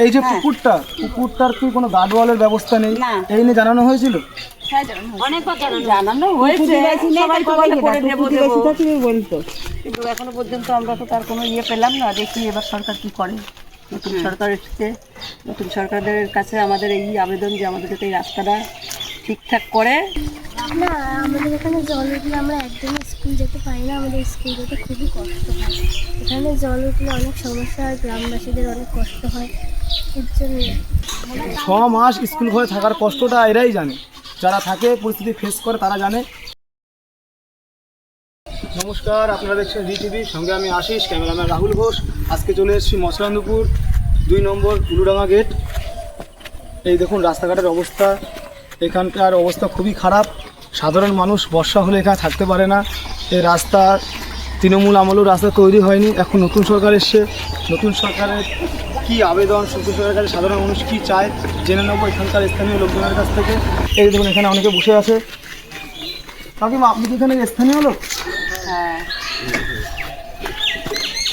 এই যে পুকুরটার কি কোনো গার্ডওয়ালের ব্যবস্থা নেই? না। এই নিয়ে জানানো হয়েছিল? অনেকবার জানানো হয়েছে, সবাই তো বলে করে দেবো দেবো, কিন্তু এখনো পর্যন্ত আমরা তো তার কোনো ইয়ে পেলাম না। দেখি এবার সরকার কি করে। নতুন সরকার এসেছে, নতুন সরকারের কাছে আমাদের এই আবেদন যে আমাদের যাতে এই রাস্তাটা ঠিকঠাক করে। না, আমাদের এখানে জল উঠলে আমরা একদমই স্কুল যেতে পারি না। আমাদের স্কুল যেতে খুবই কষ্ট হয়। এখানে জল উঠলে অনেক সমস্যা হয়, গ্রামবাসীদের অনেক কষ্ট হয়। এর জন্য 6 মাস স্কুল ঘরে থাকার কষ্টটা এরাই জানে, যারা থাকে পরিস্থিতি ফেস করে তারা জানে। নমস্কার, আপনারা দেখছেন রিটিভি, সঙ্গে আমি আশিস, ক্যামেরাম্যান রাহুল ঘোষ। আজকে চলে এসেছি মছলান্দপুর 2 নম্বর উলুডাঙ্গা গেট। এই দেখুন রাস্তাঘাটের অবস্থা, এখানকার অবস্থা খুবই খারাপ। সাধারণ মানুষ বর্ষা হলে এখানে থাকতে পারে না। এই রাস্তা তৃণমূল আমলেও রাস্তা তৈরি হয়নি, এখন নতুন সরকার এসছে। নতুন সরকারের কী আবেদন, নতুন সরকারের কাছে সাধারণ মানুষ কী চায় জেনে নেবো এখানকার স্থানীয় লোকজনের কাছ থেকে। এই দেখুন এখানে অনেকে বসে আছে। কাকিমা, আপনি কি এখানে স্থানীয় লোক? হ্যাঁ,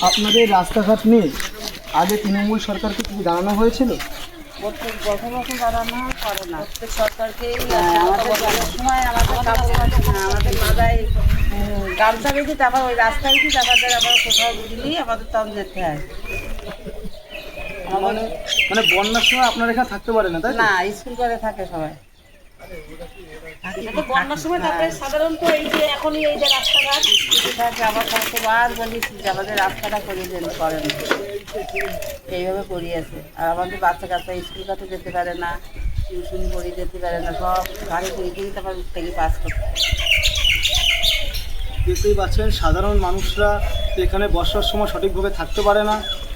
আপনাদের রাস্তাঘাট নিয়ে আগে তৃণমূল সরকারকে কি জানানো হয়েছিল? বছর জানানো করে না প্রত্যেক সরকারকেই। আমাদের জলের সময় আমাদের মাথায় গামছা বেঁধে তারপর ওই রাস্তায় কি তারপর আবার কোথাও দিলেই আমাদের তখন যেতে হয়। মানে বন্যার সময় আপনারা এখানে থাকতে পারেন না, তাই তো? না, স্কুল করে থাকে সবাই। বন্যার সময় থাকে সাধারণত। এই যে এখনই এই যে রাস্তাঘাট থাকে, আবার কতবার বলি যে আমাদের রাস্তাটা করে দেন, করেন এইভাবে করিয়েছে। আর আমাদের বাচ্চা কাচ্চা স্কুল কাছে যেতে পারে না, টিউশন পড়ে যেতে পারে না, সব গাড়ি করে দিয়ে তারপর থেকে পাস করতে। দেখতেই পাচ্ছেন সাধারণ মানুষরা এখানে বর্ষার সময় সঠিকভাবে থাকতে পারে না,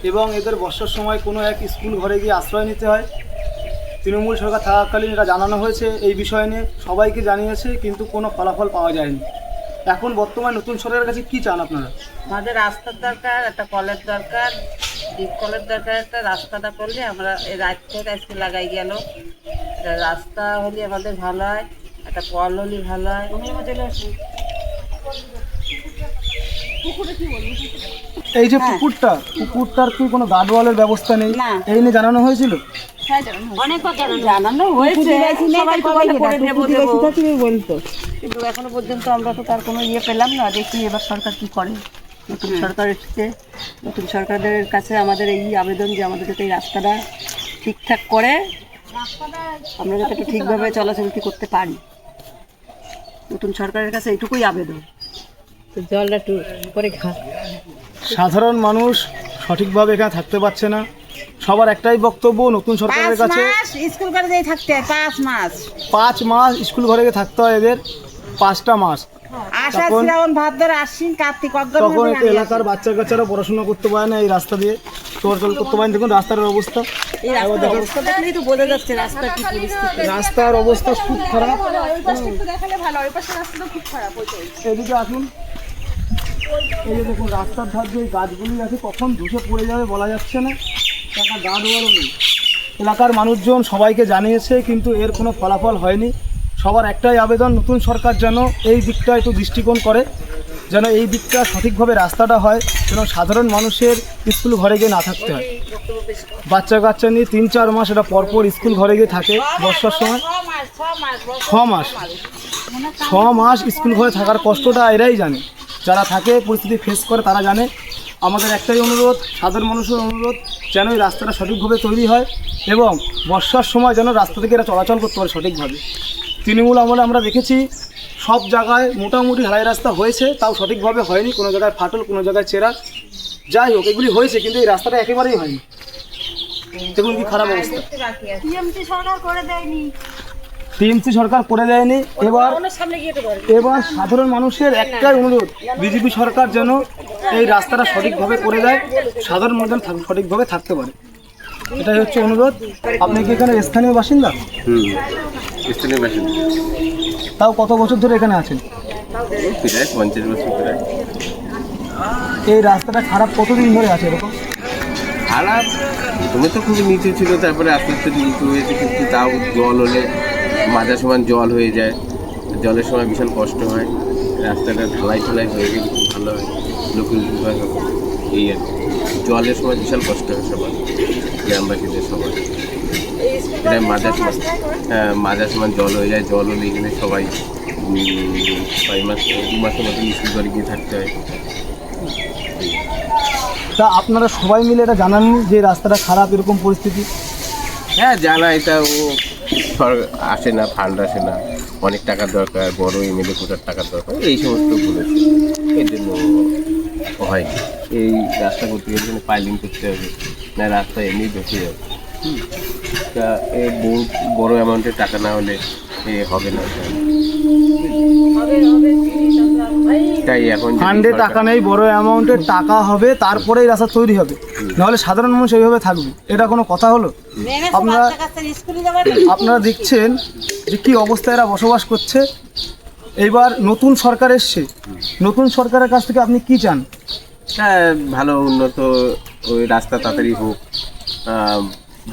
এবং এদের বর্ষার সময় কোনো এক স্কুল ঘরে গিয়ে আশ্রয় নিতে হয়। তৃণমূল সরকার থাকাকালীন এটা জানানো হয়েছে, এই বিষয় নিয়ে সবাইকে জানিয়েছে, কিন্তু কোনো ফলাফল পাওয়া যায়নি। এখন বর্তমানে নতুন সরকারের কাছে কী চান আপনারা? আমাদের রাস্তার দরকার, একটা কলের দরকার, ডিপ কলের দরকার। একটা রাস্তাটা করলে আমরা এই রাত থেকে আজকে লাগাই গেল, একটা রাস্তা হলে আমাদের ভালো হয়, একটা কল হলে ভালো হয়। এই যে পুকুরটার কি কোনো গার্ডওয়ালের ব্যবস্থা নেই? না। এই নিয়ে জানানো হয়েছিল? অনেকবার জানানো হয়েছে, সবাই তো বলে করে দেবো দেবো, কিন্তু এখনো পর্যন্ত আমরা তো তার কোনো ইয়ে পেলাম না। দেখি এবার সরকার কি করে। নতুন সরকার এসেছে, নতুন সরকারের কাছে আমাদের এই আবেদন যে আমাদের যাতে এই রাস্তাটা ঠিকঠাক করে, আমরা যাতে একটু ঠিকভাবে চলাচলতি করতে পারি। নতুন সরকারের কাছে এইটুকুই আবেদন। জলটা একটু করে সাধারণ মানুষ সঠিকভাবে এখানে থাকতে পারছে না। সবার একটাই বক্তব্য নতুন সরকারের কাছে, স্কুল করে দিয়ে থাকতে হয় 5 মাস। 5 মাস স্কুল ঘরে গিয়ে থাকতে হয় এদের, 5টা মাস। আষাঢ় শ্রাবণ ভাদ্র আশ্বিন কার্তিক তখন একটু এলাকার বাচ্চা কাচ্চারা পড়াশোনা করতে পারে না, এই রাস্তা দিয়ে চলাচল করতে পারে না। দেখুন রাস্তার অবস্থা, রাস্তার অবস্থা খুব খারাপ। এদিকে আসুন, এই যে দেখুন রাস্তার ধার যে গাছগুলি আছে কখন ধসে পড়ে যাবে বলা যাচ্ছে না, একটা গার্ডওয়ালও নেই। এলাকার মানুষজন সবাইকে জানিয়েছে, কিন্তু এর কোনো ফলাফল হয়নি। সবার একটাই আবেদন নতুন সরকার যেন এই দিকটা একটু দৃষ্টিকোণ করে, যেন এই দিকটা সঠিকভাবে রাস্তাটা হয়, যেন সাধারণ মানুষের স্কুল ঘরে গিয়ে না থাকতে হয়। বাচ্চা কাচ্চা নিয়ে 3-4 মাস এটা পরপর স্কুল ঘরে গিয়ে থাকে বর্ষার সময়। 6 মাস স্কুল ঘরে থাকার কষ্টটা এরাই জানে, যারা থাকে পরিস্থিতি ফেস করে তারা জানে। আমাদের একটাই অনুরোধ, সাধারণ মানুষের অনুরোধ, যেন এই রাস্তাটা সঠিকভাবে তৈরি হয় এবং বর্ষার সময় যেন রাস্তা থেকে এরা চলাচল করতে পারে সঠিকভাবে। তৃণমূল আমলে আমরা দেখেছি সব জায়গায় মোটামুটি ঢালাই রাস্তা হয়েছে, তাও সঠিকভাবে হয়নি। কোনো জায়গায় ফাটল, কোনো জায়গায় চেরা, যাই হোক এগুলি হয়েছে, কিন্তু এই রাস্তাটা একেবারেই হয়নি। দেখুন কি খারাপ অবস্থা। টিএমসি সরকার করে দেয়নি। টিএমসি সরকার করে দেয়নি। এবার সাধারণ মানুষের একটাই অনুরোধ, বিজেপি সরকার যেন এই রাস্তাটা সঠিকভাবে করে দেয়, সাধারণ মানুষ সঠিকভাবে থাকতে পারে, এটাই হচ্ছে অনুরোধ। আপনি কি এখানে স্থানীয় বাসিন্দা? স্থানীয় বাসিন্দা। তাও কত বছর ধরে এখানে আছেন? প্রায় 50 বছর প্রায়। এই রাস্তাটা খারাপ কতদিন ধরে আছে এরকম? খারাপ প্রথমে তো খুবই নিচু ছিল, তারপরে আস্তে আস্তে নিচু হয়েছে, কিন্তু তাও জল হলে মাঝার সমান জল হয়ে যায়, জলের সময় ভীষণ কষ্ট হয়। রাস্তাটা ঢালাই ঢালাই হয়ে গেলে খুব ভালো হয়, লোকের উপকার হবে। এই আর কি। জলের সময় বিশাল কষ্ট হয় সবার, গ্রামবাসীদের সবার। এটা মাঝার সময় জল হয়ে যায়, জল হলে এখানে সবাই 2 মাসের মতো স্কুল করে গিয়ে থাকতে হয়। তা আপনারা সবাই মিলে এটা জানাননি যে রাস্তাটা খারাপ, এরকম পরিস্থিতি? হ্যাঁ জানা, এটা ও আসে না, ফান্ড আসে না, অনেক টাকার দরকার, বড় এমএলএ কোটার টাকার দরকার, এই সমস্ত বলেছে। এই জন্য হয় এই রাস্তা করতে গেলে পাইলিং করতে হবে, না রাস্তা এমনি বেঁচে যাবে। তা বহুত বড় অ্যামাউন্টের টাকা না হলে হবে না। তাই এখন ফান্ডে টাকা নেই, বড় অ্যামাউন্টের টাকা হবে, তারপরে এই রাস্তা তৈরি হবে, নাহলে সাধারণ মানুষ এইভাবে থাকবে, এটা কোনো কথা হলো? আপনারা দেখছেন যে কী অবস্থায় এরা বসবাস করছে। এইবার নতুন সরকার এসছে, নতুন সরকারের কাছ থেকে আপনি কি চান? হ্যাঁ ভালো উন্নত ওই রাস্তা তাড়াতাড়ি হোক,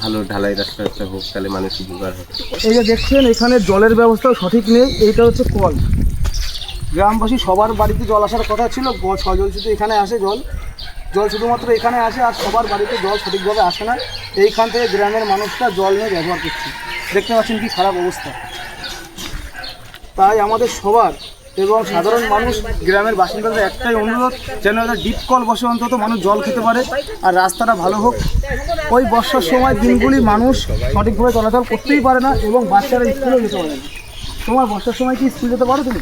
ভালো ঢালাই রাস্তা হোক, তাহলে মানুষের উপকার হবে। এই যে দেখছেন এখানে জলের ব্যবস্থাও সঠিক নেই, এইটা হচ্ছে কল। গ্রামবাসী সবার বাড়িতে জল আসার কথা ছিল, জল শুধু এখানে আসে, জল শুধুমাত্র এখানে আসে, আর সবার বাড়িতে জল সঠিকভাবে আসে না। এইখান থেকে গ্রামের মানুষরা জল নিয়ে ব্যবহার করছে, দেখতে পাচ্ছেন কি খারাপ অবস্থা। তাই আমাদের সবার এবং সাধারণ মানুষ, গ্রামের বাসিন্দাদের একটাই অনুরোধ, যেন একটা ডিপ কল বসে, অন্তত মানুষ জল খেতে পারে, আর রাস্তাটা ভালো হোক। ওই বর্ষার সময় দিনগুলি মানুষ সঠিকভাবে চলাচল করতেই পারে না, এবং বাচ্চারা স্কুলেও যেতে পারে না। তোমার বর্ষার সময় কি স্কুল যেতে পারো তুমি?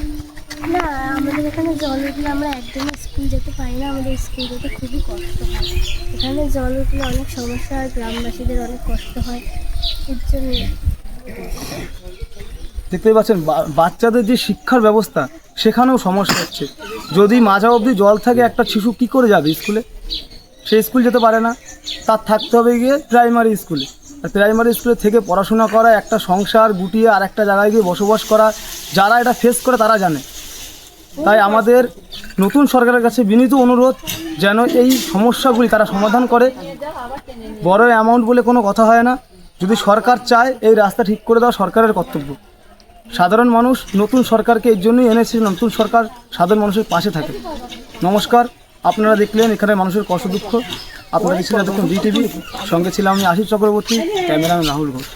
না, আমাদের এখানে জল উঠলে আমরা একদমই স্কুল যেতে পারি না, আমাদের স্কুল যেতে খুবই কষ্ট হয়। এখানে জল উঠলে অনেক সমস্যা হয়, গ্রামবাসীদের অনেক কষ্ট হয়, এর জন্য। দেখতেই পাচ্ছেন বাচ্চাদের যে শিক্ষার ব্যবস্থা, সেখানেও সমস্যা হচ্ছে। যদি মাঝা অবধি জল থাকে, একটা শিশু কী করে যাবে স্কুলে? সে স্কুল যেতে পারে না, তার থাকতে হবে গিয়ে প্রাইমারি স্কুলে। আর প্রাইমারি স্কুলে থেকে পড়াশোনা করা, একটা সংসার গুটিয়ে আর একটা জায়গায় গিয়ে বসবাস করা, যারা এটা ফেস করে তারা জানে। তাই আমাদের নতুন সরকারের কাছে বিনীত অনুরোধ, যেন এই সমস্যাগুলি তারা সমাধান করে। বড় অ্যামাউন্ট বলে কোনো কথা হয় না, যদি সরকার চায় এই রাস্তা ঠিক করে দেওয়া সরকারের কর্তব্য। সাধারণ মানুষ নতুন সরকারকে এর জন্যই এনেছে, নতুন সরকার সাধারণ মানুষের পাশে থাকে। নমস্কার, আপনারা দেখলেন এখানে মানুষের কষ্ট দুঃখ। আপনারা দেখছিলেন এতক্ষণ DTV, সঙ্গে ছিলাম আমি আশিস চক্রবর্তী, ক্যামেরাম্যান রাহুল ঘোষ।